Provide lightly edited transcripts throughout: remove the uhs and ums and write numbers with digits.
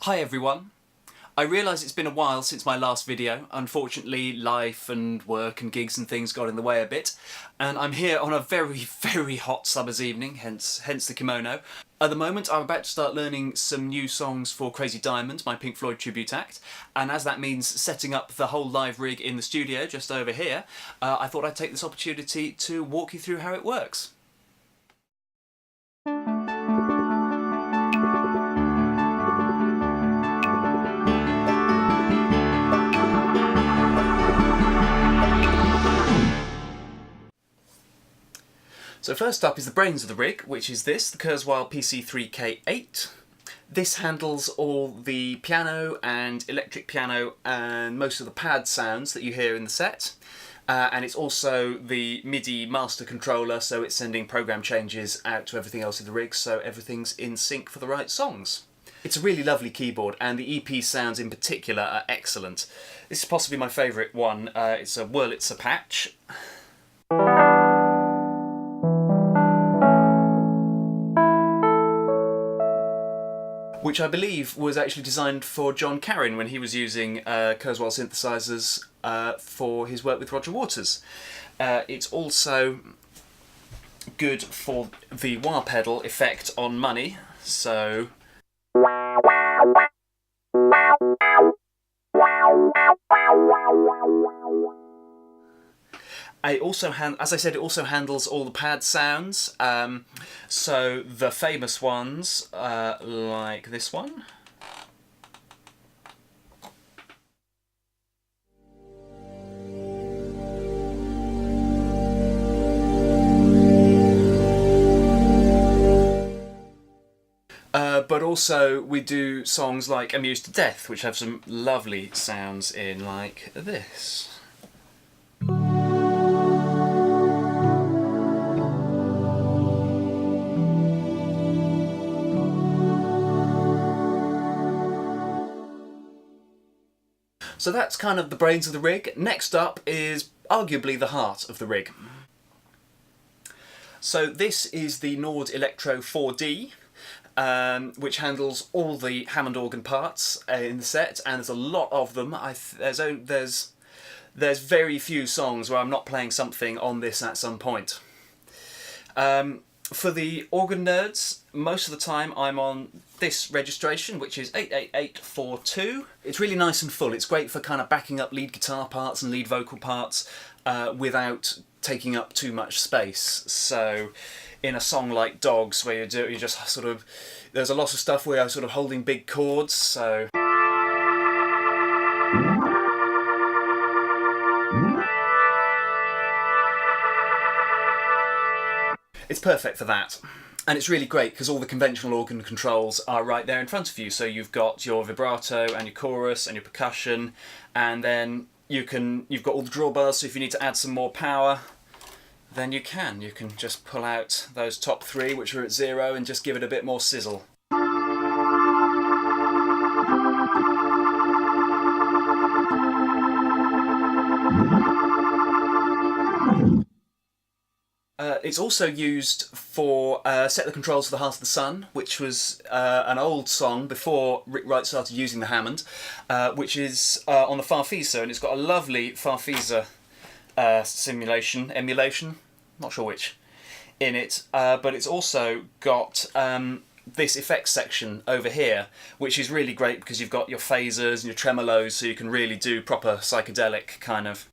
Hi everyone. I realise it's been a while since my last video. Unfortunately, life and work and gigs and things got in the way a bit, and I'm here on a very hot summer's evening, hence the kimono. At the moment I'm about to start learning some new songs for Crazy Diamond, my Pink Floyd tribute act, and as that means setting up the whole live rig in the studio just over here, I thought I'd take this opportunity to walk you through how it works. So first up is the brains of the rig, which is this, the Kurzweil PC3K8. This handles all the piano and electric piano and most of the pad sounds that you hear in the set. And it's also the MIDI master controller, so it's sending program changes out to everything else in the rig, so everything's in sync for the right songs. It's a really lovely keyboard, and the EP sounds in particular are excellent. This is possibly my favourite one. It's a Wurlitzer patch. Which I believe was actually designed for John Carrin when he was using Kurzweil synthesizers for his work with Roger Waters. It's also good for the wah pedal effect on money, so... As I said, it also handles all the pad sounds, so the famous ones, like this one. But also we do songs like Amused to Death, which have some lovely sounds in, like this. So that's kind of the brains of the rig. Next up is arguably the heart of the rig. So this is the Nord Electro 4D, which handles all the Hammond organ parts in the set, and there's a lot of them. There's very few songs where I'm not playing something on this at some point. For the organ nerds, most of the time I'm on this registration, which is 88842. It's really nice and full. It's great for kind of backing up lead guitar parts and lead vocal parts without taking up too much space. So in a song like Dogs, where you just sort of, there's a lot of stuff where I'm sort of holding big chords, so... It's perfect for that. And it's really great because all the conventional organ controls are right there in front of you. So you've got your vibrato and your chorus and your percussion, and then you've got all the drawbars, so if you need to add some more power, then you can just pull out those top three, which are at 0, and just give it a bit more sizzle. It's also used for Set the Controls for the Heart of the Sun, which was an old song before Rick Wright started using the Hammond, which is on the Farfisa, and it's got a lovely Farfisa emulation, not sure which, in it, but it's also got this effects section over here, which is really great because you've got your phasers and your tremolos, so you can really do proper psychedelic kind of...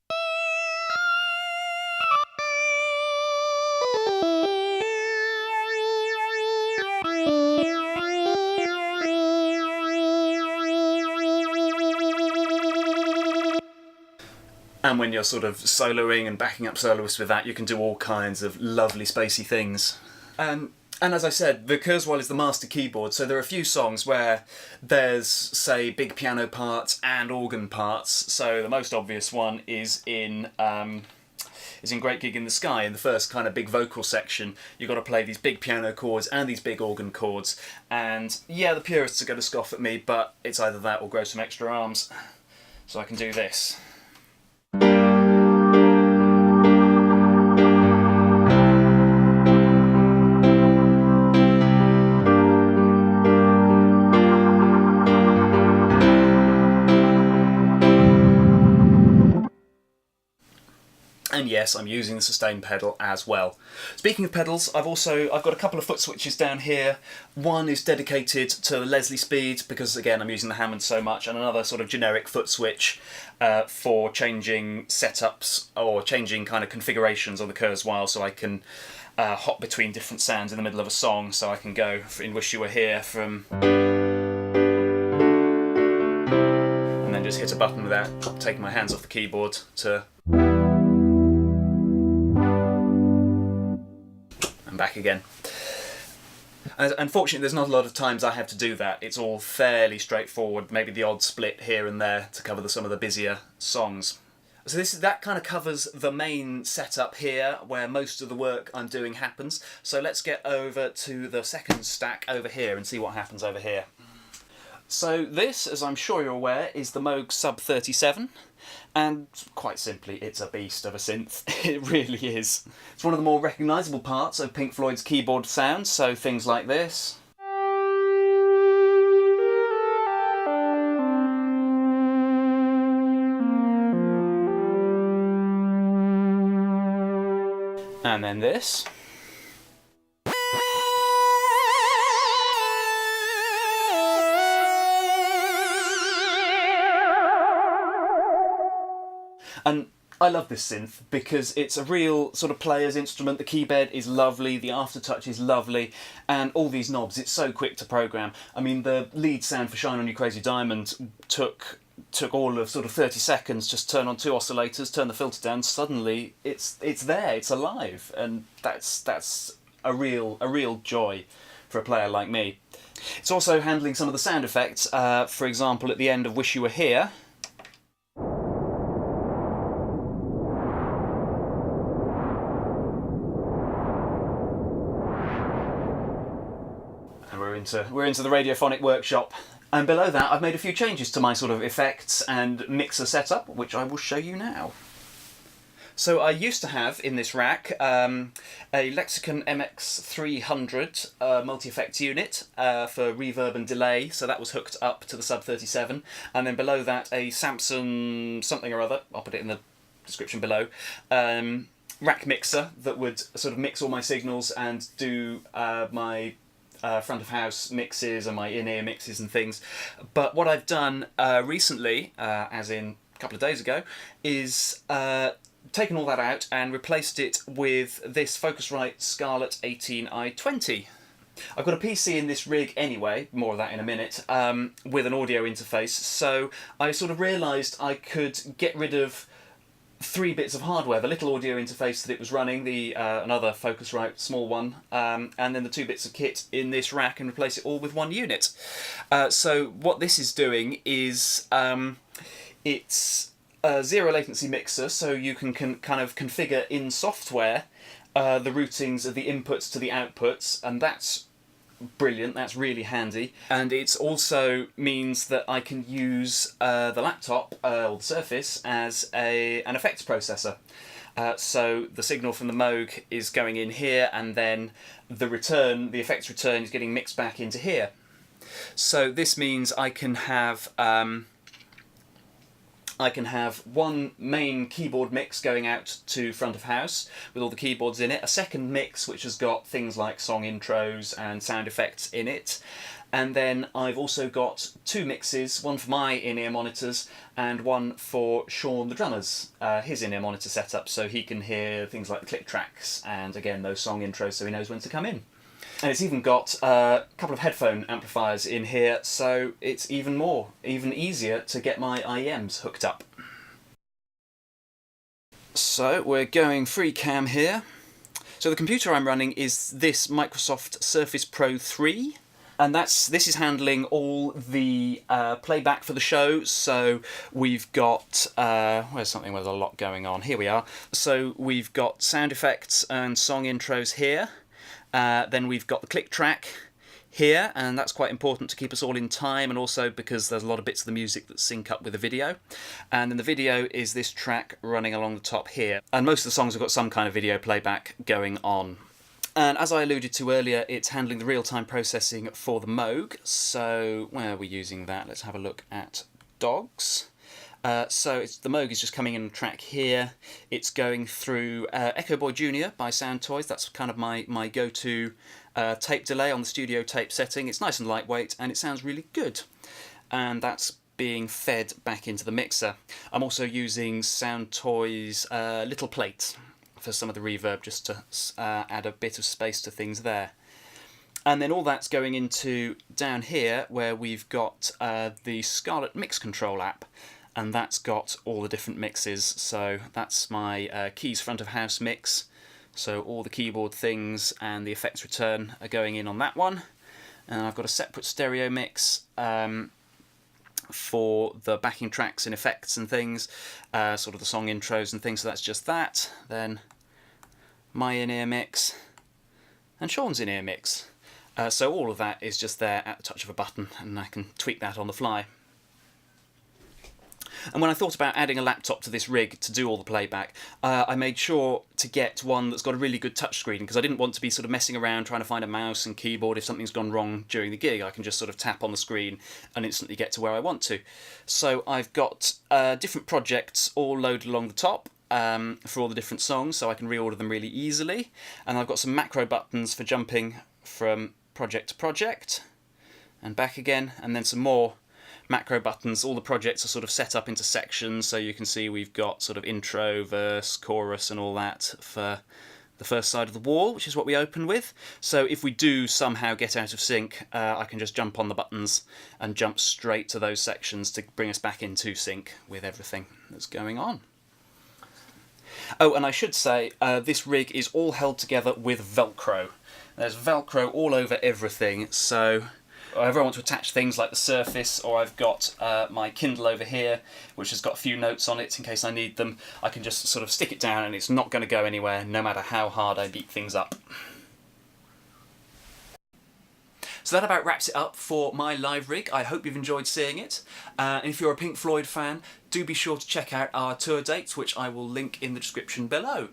And when you're sort of soloing and backing up soloists with that, you can do all kinds of lovely spacey things. And as I said, the Kurzweil is the master keyboard, so there are a few songs where there's, say, big piano parts and organ parts. So the most obvious one is in Great Gig in the Sky. In the first kind of big vocal section, you've got to play these big piano chords and these big organ chords. And yeah, the purists are going to scoff at me, but it's either that or grow some extra arms. So I can do this. And yes, I'm using the sustain pedal as well. Speaking of pedals, I've got a couple of foot switches down here. One is dedicated to Leslie speed because again I'm using the Hammond so much, and another sort of generic foot switch for changing setups or changing kind of configurations on the Kurzweil, so I can hop between different sounds in the middle of a song. So I can go in Wish You Were Here from, and then just hit a button without taking my hands off the keyboard to. Back again. And unfortunately there's not a lot of times I have to do that. It's all fairly straightforward, maybe the odd split here and there to cover some of the busier songs. So that kind of covers the main setup here where most of the work I'm doing happens. So let's get over to the second stack over here and see what happens over here. So this, as I'm sure you're aware, is the Moog Sub 37, and quite simply it's a beast of a synth. It really is. It's one of the more recognisable parts of Pink Floyd's keyboard sound, so things like this. And then this. And I love this synth because it's a real sort of player's instrument. The keyboard is lovely, the aftertouch is lovely, and all these knobs, it's so quick to program. I mean, the lead sound for Shine On You Crazy Diamond took all of sort of 30 seconds, just turn on 2 oscillators, turn the filter down, suddenly it's there, it's alive, and that's a real joy for a player like me. It's also handling some of the sound effects, for example at the end of Wish You Were Here. And we're into the radiophonic workshop. And below that I've made a few changes to my sort of effects and mixer setup, which I will show you now. So I used to have in this rack a Lexicon MX300 multi-effects unit for reverb and delay, so that was hooked up to the Sub 37, and then below that a Samson something or other, I'll put it in the description below, rack mixer that would sort of mix all my signals and do my front of house mixes and my in-ear mixes and things. But what I've done recently, as in a couple of days ago, is taken all that out and replaced it with this Focusrite Scarlett 18i20. I've got a PC in this rig anyway, more of that in a minute, with an audio interface, so I sort of realised I could get rid of 3 bits of hardware: the little audio interface that it was running, the another Focusrite small one, and then the 2 bits of kit in this rack, and replace it all with 1 unit. So what this is doing is it's a zero latency mixer, so you can kind of configure in software the routings of the inputs to the outputs, and that's brilliant, that's really handy. And it also means that I can use the laptop or the Surface as an effects processor. So the signal from the Moog is going in here, and then the effects return is getting mixed back into here. So this means I can have one main keyboard mix going out to front of house with all the keyboards in it, a second mix which has got things like song intros and sound effects in it, and then I've also got 2 mixes, one for my in-ear monitors and one for Sean the drummer's, his in-ear monitor setup, so he can hear things like the click tracks and again those song intros, so he knows when to come in. And it's even got a couple of headphone amplifiers in here, so it's even easier to get my IEMs hooked up. So we're going free cam here. So the computer I'm running is this Microsoft Surface Pro 3, and this is handling all the playback for the show. So we've got where's something with a lot going on? Here we are. So we've got sound effects and song intros here. Then we've got the click track here, and that's quite important to keep us all in time, and also because there's a lot of bits of the music that sync up with the video. And then the video is this track running along the top here. And most of the songs have got some kind of video playback going on. And as I alluded to earlier, it's handling the real-time processing for the Moog. So where are we using that? Let's have a look at dogs. So the Moog is just coming in on track here. It's going through Echo Boy Junior by Sound Toys. That's kind of my go-to tape delay on the studio tape setting. It's nice and lightweight and it sounds really good. And that's being fed back into the mixer. I'm also using Sound Toys little plate for some of the reverb, just to add a bit of space to things there. And then all that's going into down here where we've got the Scarlett Mix Control app, and that's got all the different mixes. So that's my keys front of house mix, so all the keyboard things and the effects return are going in on that one. And I've got a separate stereo mix for the backing tracks and effects and things, sort of the song intros and things, so that's just that. Then my in-ear mix and Sean's in-ear mix. So all of that is just there at the touch of a button, and I can tweak that on the fly. And when I thought about adding a laptop to this rig to do all the playback, I made sure to get one that's got a really good touchscreen, because I didn't want to be sort of messing around trying to find a mouse and keyboard. If something's gone wrong during the gig, I can just sort of tap on the screen and instantly get to where I want to. So I've got different projects all loaded along the top for all the different songs, so I can reorder them really easily. And I've got some macro buttons for jumping from project to project and back again, and then some more macro buttons. All the projects are sort of set up into sections, so you can see we've got sort of intro, verse, chorus and all that for the first side of the wall, which is what we open with. So if we do somehow get out of sync, I can just jump on the buttons and jump straight to those sections to bring us back into sync with everything that's going on. Oh, and I should say, this rig is all held together with Velcro. There's Velcro all over everything, so whenever I want to attach things like the Surface, or I've got my Kindle over here, which has got a few notes on it in case I need them, I can just sort of stick it down and it's not going to go anywhere, no matter how hard I beat things up. So that about wraps it up for my live rig. I hope you've enjoyed seeing it. And if you're a Pink Floyd fan, do be sure to check out our tour dates, which I will link in the description below.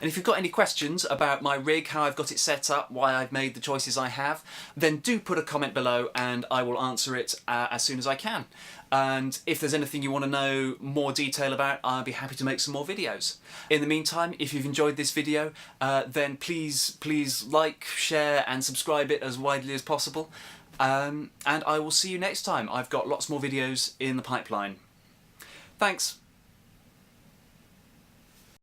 And if you've got any questions about my rig, how I've got it set up, why I've made the choices I have, then do put a comment below and I will answer it as soon as I can. And if there's anything you want to know more detail about, I'll be happy to make some more videos. In the meantime, if you've enjoyed this video, then please like, share and subscribe it as widely as possible. And I will see you next time. I've got lots more videos in the pipeline. Thanks.